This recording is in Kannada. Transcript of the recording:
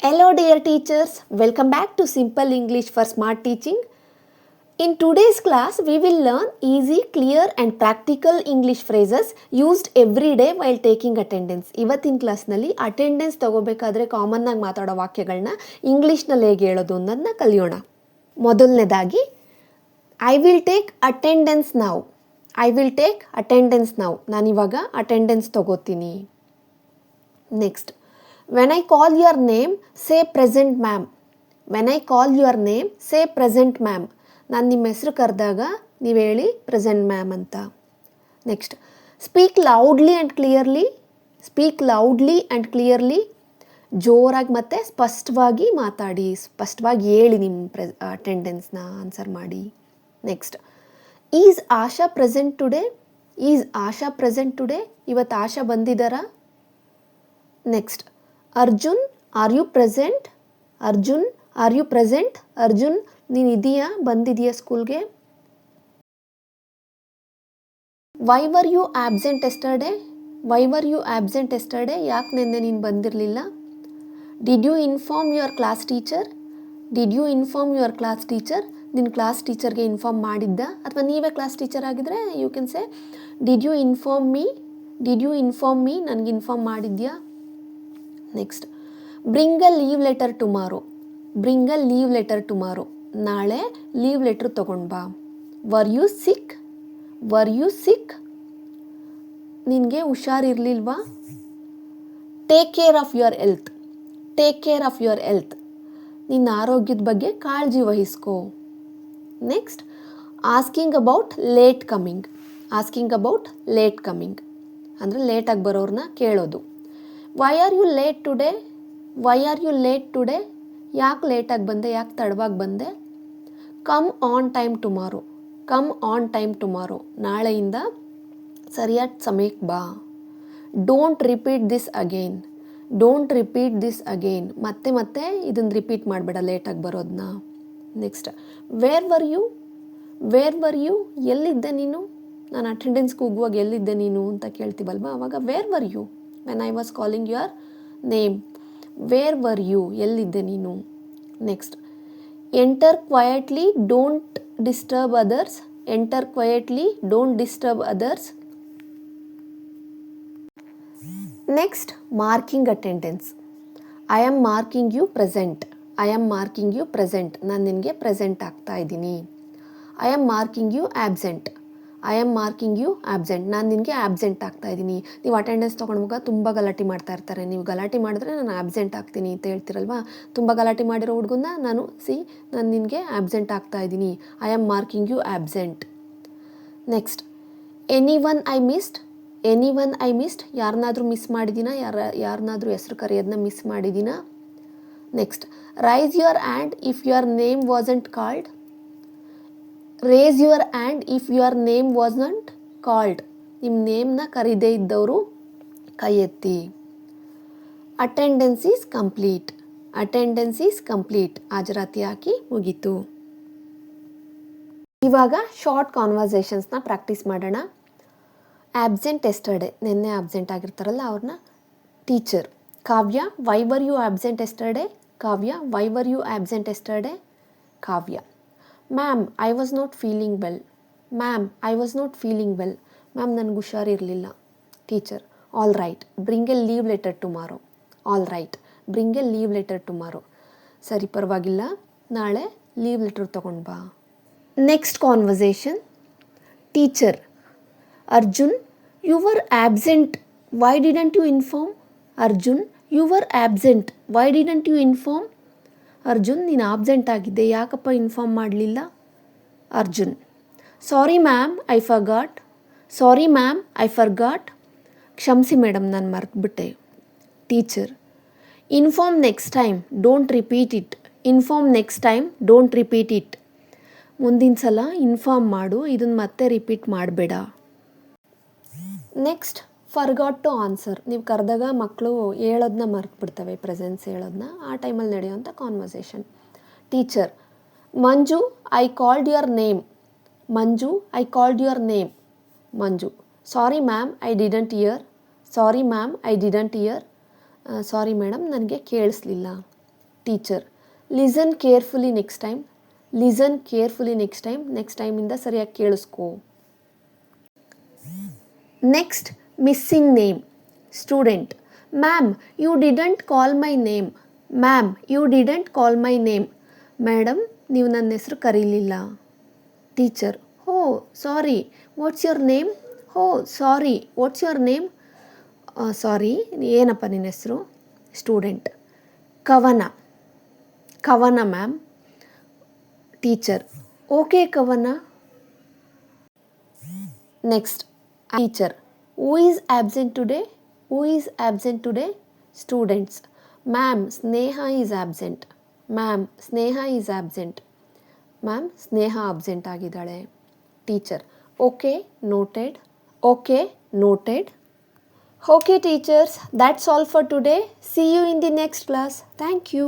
Hello dear teachers, welcome back to Simple English for Smart Teaching. In today's class, we will learn easy, clear and practical English phrases used every day while taking attendance. ಇವತ್ತಿನ ಕ್ಲಾಸ್ನಲ್ಲಿ ಅಟೆಂಡೆನ್ಸ್ ತಗೋಬೇಕಾದ್ರೆ ಕಾಮನ್ ಆಗಿ ಮಾತಾಡೋ ವಾಕ್ಯಗಳನ್ನ ಇಂಗ್ಲೀಷ್ನಲ್ಲಿ ಹೇಗೆ ಹೇಳೋದು ಅನ್ನೋದನ್ನ ಕಲಿಯೋಣ. ಮೊದಲನೇದಾಗಿ I will take attendance now. I will take attendance now. ನಾನಿವಾಗ ಅಟೆಂಡೆನ್ಸ್ ತಗೋತೀನಿ. Next, when I call your name, say present ma'am. when I call your name, say present ma'am. ನಾನು ನಿಮ್ಮ ಹೆಸರು ಕರೆದಾಗ ನೀವು ಹೇಳಿ ಪ್ರೆಸೆಂಟ್ ಮ್ಯಾಮ್ ಅಂತ. Next, speak loudly and clearly. Speak loudly and clearly. ಜೋರಾಗಿ ಮತ್ತು ಸ್ಪಷ್ಟವಾಗಿ ಮಾತಾಡಿ, ಸ್ಪಷ್ಟವಾಗಿ ಹೇಳಿ ನಿಮ್ಮ ಅಟೆಂಡೆನ್ಸ್ನ ಆನ್ಸರ್ ಮಾಡಿ. Next, is Asha present today. Is Asha present today. ಇವತ್ತು ಆಶಾ ಬಂದಿದ್ದಾರಾ? Next, Arjun are you present. Arjun are you present. Arjun ನೀನು ಇದೆಯಾ, ಬಂದಿದೆಯಾ ಸ್ಕೂಲ್ಗೆ? Why were you absent yesterday. Why were you absent yesterday. ಯಾಕೆ ನಿನ್ನೆ ನೀನು ಬಂದಿರಲಿಲ್ಲ? Did you inform your class teacher. Did you inform your class teacher. ನಿನ್ನ ಕ್ಲಾಸ್ ಟೀಚರ್ಗೆ ಇನ್ಫಾರ್ಮ್ ಮಾಡಿದ್ದ, ಅಥವಾ ನೀವೇ ಕ್ಲಾಸ್ ಟೀಚರ್ ಆಗಿದ್ರೆ you can say did you inform me. Did you inform me. ನನಗೆ ಇನ್ಫಾರ್ಮ್ ಮಾಡಿದ್ಯಾ? Next, bring a leave letter tomorrow. Bring a leave letter tomorrow. ನಾಳೆ ಲೀವ್ ಲೆಟ್ರ್ ತೊಗೊಂಡು ಬಾ. Were you sick. Were you sick. ನಿನಗೆ ಹುಷಾರಿರಲಿಲ್ವಾ? Take care of your health. Take care of your health. ನಿನ್ನ ಆರೋಗ್ಯದ ಬಗ್ಗೆ ಕಾಳಜಿ ವಹಿಸ್ಕೋ. Next, asking about late coming. Asking about late coming ಅಂದರೆ ಲೇಟಾಗಿ ಬರೋರನ್ನ ಕೇಳೋದು. Why are you late today. Why are you late today. ಯಾಕೆ ಲೇಟಾಗಿ ಬಂದೆ, ಯಾಕೆ ತಡವಾಗಿ ಬಂದೆ? Come on time tomorrow. Come on time tomorrow. ನಾಳೆಯಿಂದ ಸರಿಯಾದ ಸಮಯಕ್ಕೆ ಬಾ. Don't repeat this again. Don't repeat this again. ಮತ್ತೆ ಮತ್ತೆ ಇದನ್ನು ರಿಪೀಟ್ ಮಾಡಬೇಡ ಲೇಟಾಗಿ ಬರೋದನ್ನ. Next, where were you. Where were you. ಎಲ್ಲಿದ್ದೆ ನೀನು? ನಾನು ಅಟೆಂಡೆನ್ಸ್ಗೆ ಹೋಗುವಾಗ ಎಲ್ಲಿದ್ದೆ ನೀನು ಅಂತ ಕೇಳ್ತೀವಲ್ವ, ಆವಾಗ where were you. when I was calling your name. where were you. ಎಲ್ಲಿದ್ದೆ ನೀನು? Next, enter quietly don't disturb others. Enter quietly don't disturb others. Next, marking attendance. I am marking you present. I am marking you present. ನಾನು ನಿನಗೆ ಪ್ರೆಸೆಂಟ್ ಆಗ್ತಾ ಇದ್ದೀನಿ. I am marking you absent. I am marking you absent. ನಾನು ನಿನಗೆ ಆಬ್ಸೆಂಟ್ ಆಗ್ತಾ ಇದ್ದೀನಿ. ನೀವು ಅಟೆಂಡೆನ್ಸ್ ತೊಗೊಂಡಾಗ ತುಂಬ ಗಲಾಟೆ ಮಾಡ್ತಾ ಇರ್ತಾರೆ. ನೀವು ಗಲಾಟೆ ಮಾಡಿದ್ರೆ ನಾನು ಆಬ್ಸೆಂಟ್ ಆಗ್ತೀನಿ ಅಂತ ಹೇಳ್ತಿರಲ್ವಾ. ತುಂಬ ಗಲಾಟೆ ಮಾಡಿರೋ ಹುಡುಗನ್ನ ನಾನು ನಿನಗೆ ಆಬ್ಸೆಂಟ್ ಆಗ್ತಾ ಇದ್ದೀನಿ. I am marking you absent. Next, any one I missed. Any one I missed. ಯಾರನ್ನಾದರೂ ಮಿಸ್ ಮಾಡಿದ್ದೀನಾ? ಯಾರನ್ನಾದರೂ ಹೆಸರು ಕರೆಯೋದನ್ನ ಮಿಸ್ ಮಾಡಿದ್ದೀನಾ? Next, raise your hand if your name wasn't called. Raise your hand if your name was not called. ನಿಮ್ಮ ನೇಮ್ನ ಕರೀದೇ ಇದ್ದವರು ಕೈ ಎತ್ತಿ. Attendance is complete. Attendance is complete. ಹಾಜರಾತಿ ಹಾಕಿ ಮುಗೀತು. ಇವಾಗ ಶಾರ್ಟ್ ಕಾನ್ವರ್ಸೇಷನ್ಸ್ನ ಪ್ರಾಕ್ಟೀಸ್ ಮಾಡೋಣ. Absent yesterday. ನಿನ್ನೆ ಆಬ್ಸೆಂಟ್ ಆಗಿರ್ತಾರಲ್ಲ ಅವ್ರನ್ನ. Teacher, Kavya why were you absent yesterday. Kavya why were you absent yesterday. Kavya, ma'am I was not feeling well. Ma'am I was not feeling well. Ma'am ನನಗೆ ಹುಷಾರಿರಲಿಲ್ಲ. Teacher, all right bring a leave letter tomorrow. All right bring a leave letter tomorrow. ಸರಿ, ಪರವಾಗಿಲ್ಲ, ನಾಳೆ ಲೀವ್ ಲೆಟರ್ ತೊಗೊಂಡು ಬಾ. Next conversation. Teacher, Arjun you were absent. Why didn't you inform. Arjun you were absent. Why didn't you inform. Arjun ನೀನು ಆಬ್ಸೆಂಟ್ ಆಗಿದ್ದೆ, ಯಾಕಪ್ಪ ಇನ್ಫಾರ್ಮ್ ಮಾಡಲಿಲ್ಲ? Arjun, sorry ma'am I forgot. Sorry ma'am I forgot. ಕ್ಷಮಿಸಿ ಮೇಡಮ್, ನಾನು ಮರೆತುಬಿಟ್ಟೆ. Teacher, inform next time don't repeat it. Inform next time don't repeat it. ಮುಂದಿನ ಸಲ ಇನ್ಫಾರ್ಮ್ ಮಾಡು, ಇದನ್ನು ಮತ್ತೆ ರಿಪೀಟ್ ಮಾಡಬೇಡ. Next, forgot to answer. ನೀವು ಕರೆದಾಗ ಮಕ್ಕಳು ಹೇಳೋದನ್ನ ಮರೆತುಬಿಡ್ತವೆ, ಪ್ರೆಸೆನ್ಸ್ ಹೇಳೋದನ್ನ. ಆ ಟೈಮಲ್ಲಿ ನಡೆಯುವಂಥ conversation. Teacher, Manju I called your name. Manju I called your name. Manju, sorry ma'am I didn't hear. Sorry ma'am I didn't hear. Sorry madam, ನನಗೆ ಕೇಳಿಸ್ಲಿಲ್ಲ. Teacher listen carefully next time. Listen carefully next time. Next ಟೈಮಿಂದ ಸರಿಯಾಗಿ ಕೇಳಿಸ್ಕೋ. Next missing name. Student ma'am you didn't call my name. Ma'am you didn't call my name. Madam ನೀವು ನನ್ನ ಹೆಸರು ಕರೀಲಿಲ್ಲ. ಟೀಚರ್ ಹೋ sorry what's your name. Oh sorry what's your name. Sorry ಏನಪ್ಪ ನಿನ್ನ ಹೆಸರು. Student Kavana. Kavana ma'am. Teacher okay Kavana. Next teacher who is absent today. Who is absent today. Students ma'am Sneha is absent. Ma'am Sneha is absent. Ma'am Sneha absent ಆಗಿದ್ದಾಳೆ. Teacher okay noted. Okay noted. Okay teachers, that's all for today. See you in the next class. Thank you.